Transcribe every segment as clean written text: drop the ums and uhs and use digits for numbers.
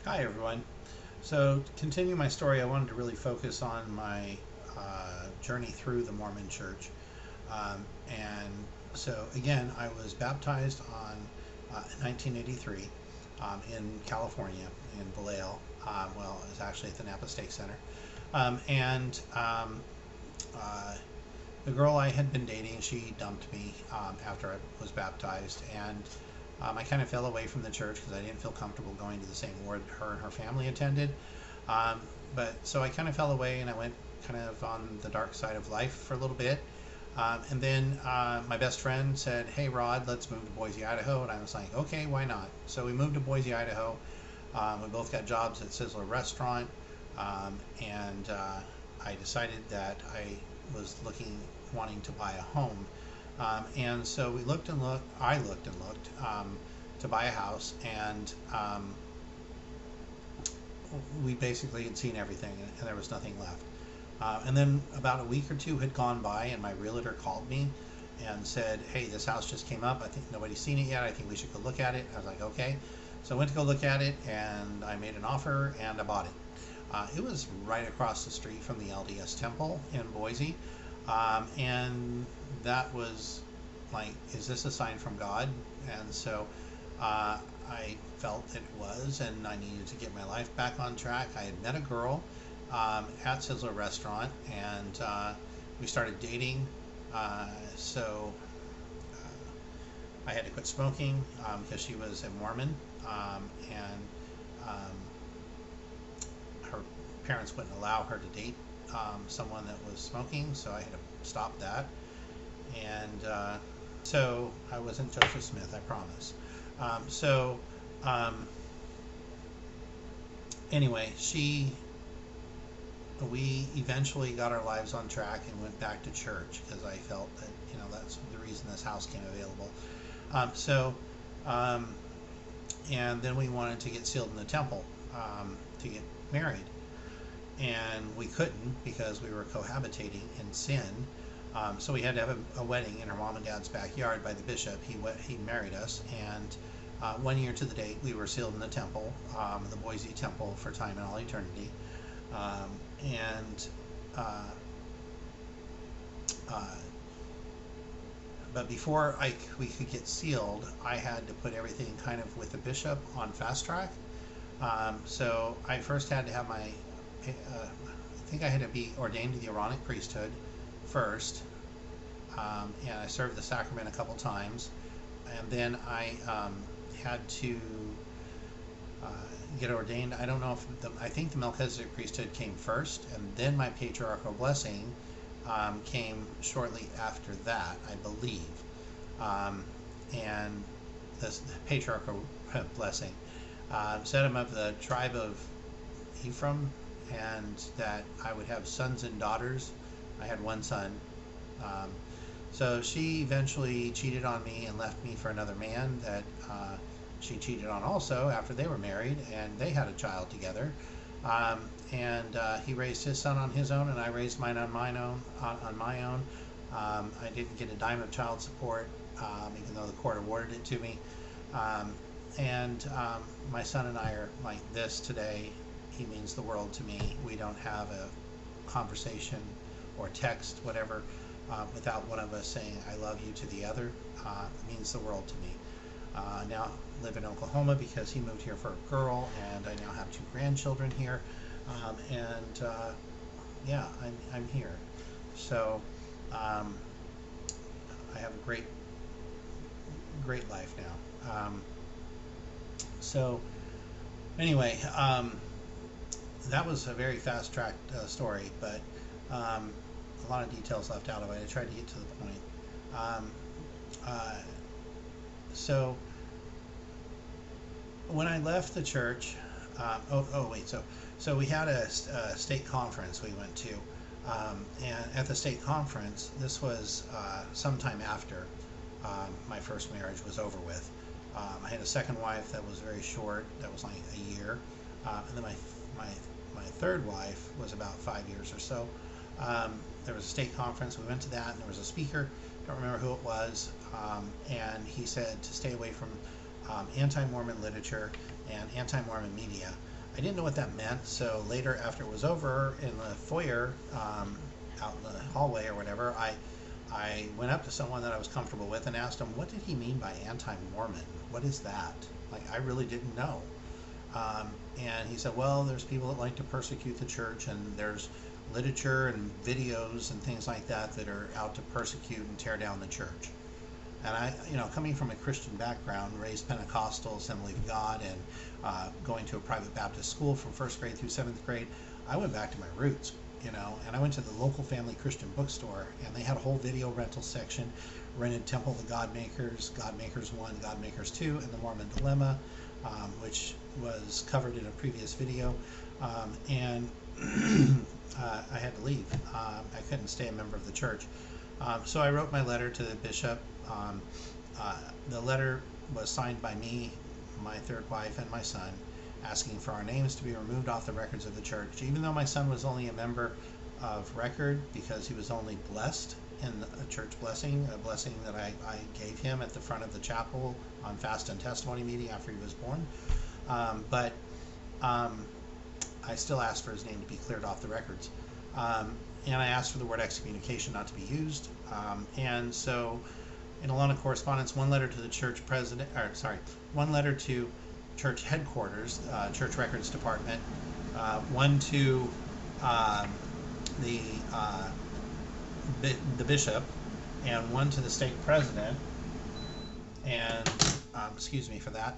Hi everyone. So to continue my story, I wanted to really focus on my journey through the Mormon Church. And so again, I was baptized on 1983 in California, in Vallejo. Well, it was actually at the Napa State Center. And the girl I had been dating, she dumped me after I was baptized, and I kind of fell away from the church because I didn't feel comfortable going to the same ward her and her family attended. Um, but so I kind of fell away, and I went kind of on the dark side of life for a little bit. And then my best friend said, "Hey Rod, let's move to Boise, Idaho." And I was like, "Okay, why not?" So we moved to Boise, Idaho. We both got jobs at Sizzler Restaurant, and I decided that I was wanting to buy a home. And so we looked and looked, I looked and looked to buy a house, and we basically had seen everything, and there was nothing left. And then about a week or two had gone by, and my realtor called me and said, "Hey, this house just came up. I think nobody's seen it yet. I think we should go look at it." I was like, "Okay." So I went to go look at it, and I made an offer, and I bought it. It was right across the street from the LDS Temple in Boise. And that was like, is this a sign from God? And so I felt it was, and I needed to get my life back on track. I had met a girl at Sizzler Restaurant, and we started dating. So I had to quit smoking because she was a Mormon, and her parents wouldn't allow her to date someone that was smoking, so I had to stop that. And so I wasn't Joseph Smith, I promise. So anyway, we eventually got our lives on track and went back to church because I felt that, that's the reason this house came available. And then we wanted to get sealed in the temple to get married, and we couldn't because we were cohabitating in sin. So we had to have a wedding in her mom and dad's backyard by the bishop. He married us, and 1 year to the date, we were sealed in the temple, the Boise Temple, for time and all eternity. And but before we could get sealed, I had to put everything kind of with the bishop on fast track. So I first had to have I think I had to be ordained to the Aaronic priesthood first, and I served the sacrament a couple times, and then I had to get ordained. I don't know if I think the Melchizedek priesthood came first, and then my patriarchal blessing came shortly after that, I believe. And the patriarchal blessing said I'm of the tribe of Ephraim, and that I would have sons and daughters. I had one son. So she eventually cheated on me and left me for another man that she cheated on also after they were married, and they had a child together. And he raised his son on his own, and I raised mine on my own. I didn't get a dime of child support, even though the court awarded it to me. And my son and I are like this today. He means the world to me. We don't have a conversation or text, whatever, without one of us saying "I love you" to the other. It means the world to me. I now live in Oklahoma because he moved here for a girl, and I now have 2 grandchildren here. Yeah, I'm here. So I have a great life now. So anyway, that was a very fast-tracked story, but a lot of details left out of it. I tried to get to the point. So when I left the church, so we had a state conference we went to, and at the state conference, this was sometime after my first marriage was over with. I had a second wife that was very short, that was like a year, and then my third wife was about 5 years or so. There was a state conference. We went to that, and there was a speaker. Don't remember who it was, and he said to stay away from anti-Mormon literature and anti-Mormon media. I didn't know what that meant, so later, after it was over in the foyer, out in the hallway or whatever, I went up to someone that I was comfortable with and asked him, what did he mean by anti-Mormon? What is that? Like, I really didn't know. And he said, well, there's people that like to persecute the church, and there's literature and videos and things like that that are out to persecute and tear down the church. And I, coming from a Christian background, raised Pentecostal, Assembly of God, and going to a private Baptist school from first grade through seventh grade, I went back to my roots, and I went to the local family Christian bookstore, and they had a whole video rental section, rented Temple of the God Makers, God Makers 1, God Makers 2, and the Mormon Dilemma, which was covered in a previous video, and I had to leave. I couldn't stay a member of the church. So I wrote my letter to the bishop. The letter was signed by me, my third wife, and my son, asking for our names to be removed off the records of the church, even though my son was only a member of record because he was only blessed in a church blessing, a blessing that I gave him at the front of the chapel on fast and testimony meeting after he was born. But I still asked for his name to be cleared off the records. And I asked for the word excommunication not to be used. And so, in a lot of correspondence, one letter to the church president, one letter to church headquarters, church records department, one to the bishop, and one to the stake president. And excuse me for that.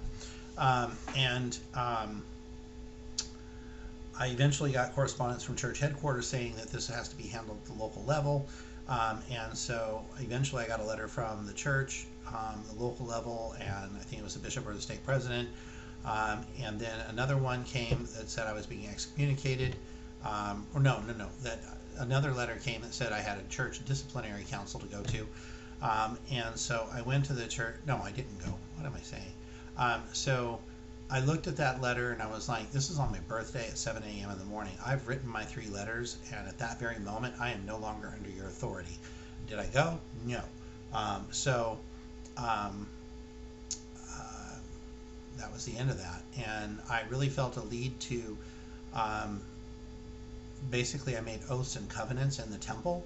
I eventually got correspondence from church headquarters saying that this has to be handled at the local level. And so eventually I got a letter from the church, the local level, and I think it was the bishop or the stake president. And then another one came that said I was being excommunicated. That another letter came that said I had a church disciplinary council to go to. And so I went to the church. No, I didn't go. What am I saying? So I looked at that letter and I was like, this is on my birthday at 7 a.m. in the morning. I've written my 3 letters, and at that very moment, I am no longer under your authority. Did I go? No. That was the end of that. And I really felt a lead to, basically I made oaths and covenants in the temple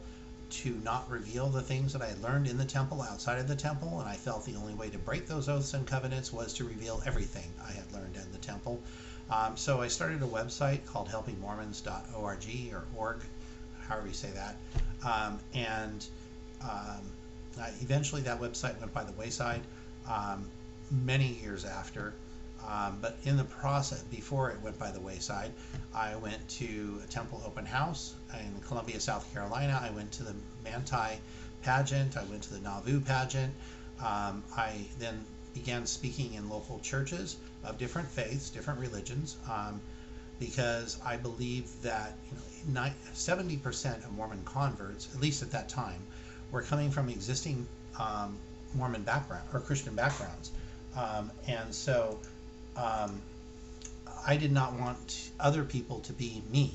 to not reveal the things that I had learned in the temple outside of the temple, and I felt the only way to break those oaths and covenants was to reveal everything I had learned in the temple. So I started a website called helpingmormons.org or org, however you say that, eventually that website went by the wayside many years after. But in the process, before it went by the wayside, I went to a temple open house in Columbia, South Carolina. I went to the Manti pageant. I went to the Nauvoo pageant. I then began speaking in local churches of different faiths, different religions, because I believe that 70% of Mormon converts, at least at that time, were coming from existing Mormon background or Christian backgrounds. And so I did not want other people to be me.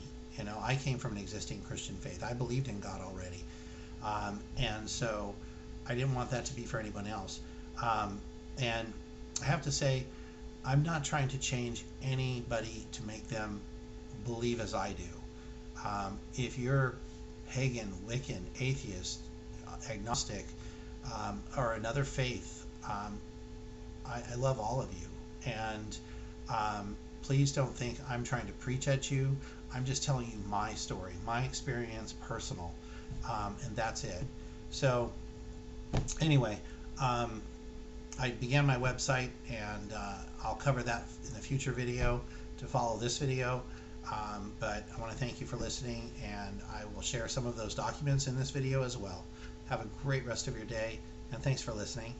I came from an existing Christian faith. I believed in God already. And so I didn't want that to be for anyone else. And I have to say, I'm not trying to change anybody to make them believe as I do. If you're pagan, Wiccan, atheist, agnostic, or another faith, I love all of you. And please don't think I'm trying to preach at you. I'm just telling you my story, my experience, personal, and that's it. So anyway, I began my website, and I'll cover that in a future video to follow this video. But I want to thank you for listening, and I will share some of those documents in this video as well. Have a great rest of your day, and thanks for listening.